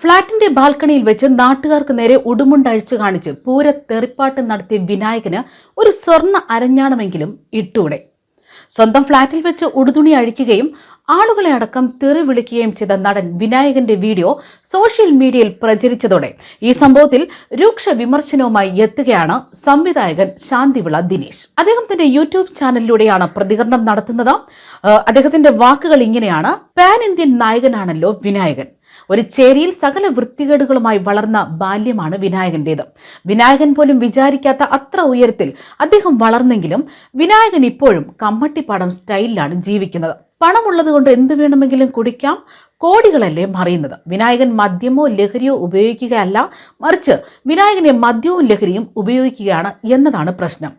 ഫ്ളാറ്റിന്റെ ബാൽക്കണിയിൽ വെച്ച് നാട്ടുകാർക്ക് നേരെ ഉടുമുണ്ടഴിച്ചു കാണിച്ച് പൂര തെറിപ്പാട്ട് നടത്തിയ വിനായകന് ഒരു സ്വർണ്ണ അരഞ്ഞാണമെങ്കിലും ഇട്ടൂടെ. സ്വന്തം ഫ്ളാറ്റിൽ വെച്ച് ഉടുതുണി അഴിക്കുകയും ആളുകളെ അടക്കം തെറി വിളിക്കുകയും ചെയ്ത നടൻ വിനായകന്റെ വീഡിയോ സോഷ്യൽ മീഡിയയിൽ പ്രചരിച്ചതോടെ ഈ സംഭവത്തിൽ രൂക്ഷ വിമർശനവുമായി എത്തുകയാണ് സംവിധായകൻ ശാന്തിവിള ദിനേശ്. അദ്ദേഹം തന്റെ യൂട്യൂബ് ചാനലിലൂടെയാണ് പ്രതികരണം നടത്തുന്നത്. അദ്ദേഹത്തിന്റെ വാക്കുകൾ ഇങ്ങനെയാണ്: പാൻ ഇന്ത്യൻ നായകനാണല്ലോ വിനായകൻ. ഒരു ചേരിയിൽ സകല വൃത്തികേടുകളുമായി വളർന്ന ബാല്യമാണ് വിനായകന്റേത്. വിനായകൻ പോലും വിചാരിക്കാത്ത അത്ര ഉയരത്തിൽ അദ്ദേഹം വളർന്നെങ്കിലും വിനായകൻ ഇപ്പോഴും കമ്മട്ടിപ്പാടം സ്റ്റൈലിലാണ് ജീവിക്കുന്നത്. പണമുള്ളതുകൊണ്ട് എന്ത് വേണമെങ്കിലും കുടിക്കാം, കോടികളല്ലേ മറിയുന്നത്. വിനായകൻ മദ്യമോ ലഹരിയോ ഉപയോഗിക്കുകയല്ല, മറിച്ച് വിനായകനെ മദ്യവും ലഹരിയും ഉപയോഗിക്കുകയാണ് എന്നതാണ് പ്രശ്നം.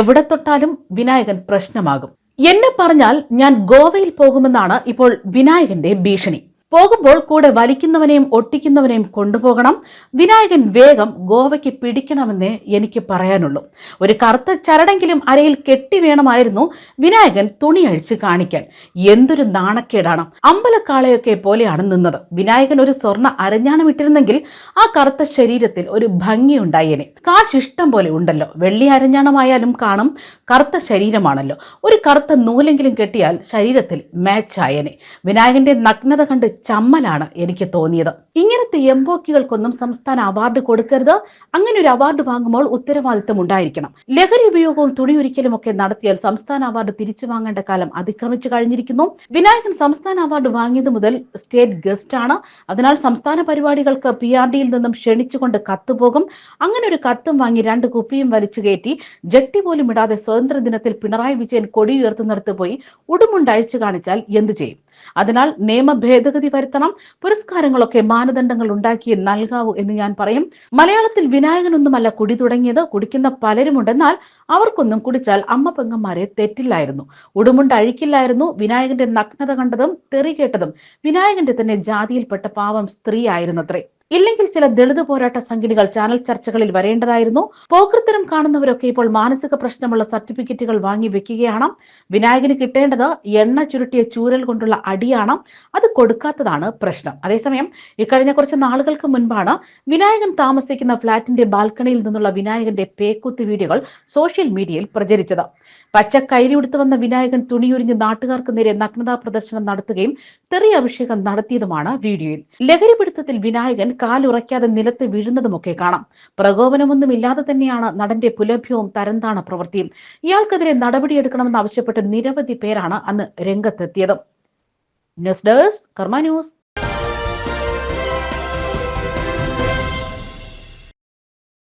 എവിടെ തൊട്ടാലും വിനായകൻ പ്രശ്നമാകും. എന്നെ പറഞ്ഞാൽ ഞാൻ ഗോവയിൽ പോകുമെന്നാണ് ഇപ്പോൾ വിനായകന്റെ ഭീഷണി. പോകുമ്പോൾ കൂടെ വലിക്കുന്നവനെയും ഒട്ടിക്കുന്നവനെയും കൊണ്ടുപോകണം. വിനായകൻ വേഗം ഗോവയ്ക്ക് പിടിക്കണമെന്നേ എനിക്ക് പറയാനുള്ളൂ. ഒരു കറുത്ത ചരടെങ്കിലും അരയിൽ കെട്ടി വേണമായിരുന്നു വിനായകൻ തുണി അഴിച്ച് കാണിക്കാൻ. എന്തൊരു നാണക്കേടാണ്. അമ്പലക്കാളയൊക്കെ പോലെയാണ് നിന്നത്. വിനായകൻ ഒരു സ്വർണ്ണ അരഞ്ഞാണം ഇട്ടിരുന്നെങ്കിൽ ആ കറുത്ത ശരീരത്തിൽ ഒരു ഭംഗിയുണ്ടായേനെ. കാശ് ഇഷ്ടം പോലെ ഉണ്ടല്ലോ. വെള്ളി അരഞ്ഞാണമായാലും കാണും, കറുത്ത ശരീരമാണല്ലോ. ഒരു കറുത്ത നൂലെങ്കിലും കെട്ടിയാൽ ശരീരത്തിൽ മാച്ചായേനെ. വിനായകന്റെ നഗ്നത കണ്ട് ചമ്മലാണ് എനിക്ക് തോന്നിയത്. ഇങ്ങനത്തെ എംബോക്കികൾക്കൊന്നും സംസ്ഥാന അവാർഡ് കൊടുക്കരുത്. അങ്ങനെ ഒരു അവാർഡ് വാങ്ങുമ്പോൾ ഉത്തരവാദിത്തം ഉണ്ടായിരിക്കണം. ലഹരി ഉപയോഗവും തുണിയൊരിക്കലും ഒക്കെ നടത്തിയാൽ സംസ്ഥാന അവാർഡ് തിരിച്ചു വാങ്ങേണ്ട കാലം അതിക്രമിച്ചു കഴിഞ്ഞിരിക്കുന്നു. വിനായകൻ സംസ്ഥാന അവാർഡ് വാങ്ങിയത് മുതൽ സ്റ്റേറ്റ് ഗസ്റ്റ് ആണ്. അതിനാൽ സംസ്ഥാന പരിപാടികൾക്ക് PRDയിൽ നിന്നും ക്ഷണിച്ചുകൊണ്ട് കത്ത് പോകും. അങ്ങനെ ഒരു കത്തും വാങ്ങി 2 കുപ്പിയും വലിച്ചു കയറ്റി ജട്ടി പോലും ഇടാതെ സ്വതന്ത്ര ദിനത്തിൽ പിണറായി വിജയൻ കൊടി ഉയർത്തുന്നിടത്ത് പോയി ഉടുമുണ്ടഴിച്ചു കാണിച്ചാൽ എന്തു ചെയ്യും? അതിനാൽ നിയമ ഭേദഗതി വരുത്തണം. പുരസ്കാരങ്ങളൊക്കെ മാനദണ്ഡങ്ങൾ ഉണ്ടാക്കി നൽകാവൂ എന്ന് ഞാൻ പറയും. മലയാളത്തിൽ വിനായകനൊന്നുമല്ല കുടി തുടങ്ങിയത്. കുടിക്കുന്ന പലരുമുണ്ടെന്നാൽ അവർക്കൊന്നും കുടിച്ചാൽ അമ്മ പെങ്ങന്മാരെ തെറ്റില്ലായിരുന്നു, ഉടുമുണ്ട് അഴിക്കില്ലായിരുന്നു. വിനായകന്റെ നഗ്നത കണ്ടതും തെറി കേട്ടതും വിനായകന്റെ തന്നെ ജാതിയിൽപ്പെട്ട പാവം സ്ത്രീ ആയിരുന്നത്രേ. ഇല്ലെങ്കിൽ ചില ദളിത് പോരാട്ട സംഘടനകൾ ചാനൽ ചർച്ചകളിൽ വരേണ്ടതായിരുന്നു. പോക്കൃത്തരം കാണുന്നവരൊക്കെ ഇപ്പോൾ മാനസിക പ്രശ്നമുള്ള സർട്ടിഫിക്കറ്റുകൾ വാങ്ങി വെക്കുകയാണ്. വിനായകന് കിട്ടേണ്ടത് എണ്ണ ചുരുട്ടിയ ചൂരൽ കൊണ്ടുള്ള അടിയാണ്. അത് കൊടുക്കാത്തതാണ് പ്രശ്നം. അതേസമയം ഇക്കഴിഞ്ഞ കുറച്ച് നാളുകൾക്ക് മുൻപാണ് വിനായകൻ താമസിക്കുന്ന ഫ്ളാറ്റിന്റെ ബാൽക്കണിയിൽ നിന്നുള്ള വിനായകന്റെ പേക്കുത്തി വീഡിയോകൾ സോഷ്യൽ മീഡിയയിൽ പ്രചരിച്ചത്. പച്ച കൈലിയുടുത്ത് വന്ന വിനായകൻ തുണിയുരിഞ്ഞ് നാട്ടുകാർക്ക് നേരെ നഗ്നതാ പ്രദർശനം നടത്തുകയും തെറി അഭിഷേകം നടത്തിയതുമാണ് വീഡിയോയിൽ. ലഹരി പിടുത്തത്തിൽ വിനായകൻ കാലുറയ്ക്കാതെ നിലത്ത് വീഴുന്നതുമൊക്കെ കാണാം. പ്രകോപനമൊന്നും ഇല്ലാതെ തന്നെയാണ് നടന്റെ പുലഭ്യവും തരംതാണ പ്രവൃത്തിയും. ഇയാൾക്കെതിരെ നടപടിയെടുക്കണമെന്ന് ആവശ്യപ്പെട്ട് നിരവധി പേരാണ് അന്ന് രംഗത്തെത്തിയത്. ന്യൂസ് ഡെസ്ക് കർമ്മ ന്യൂസ്.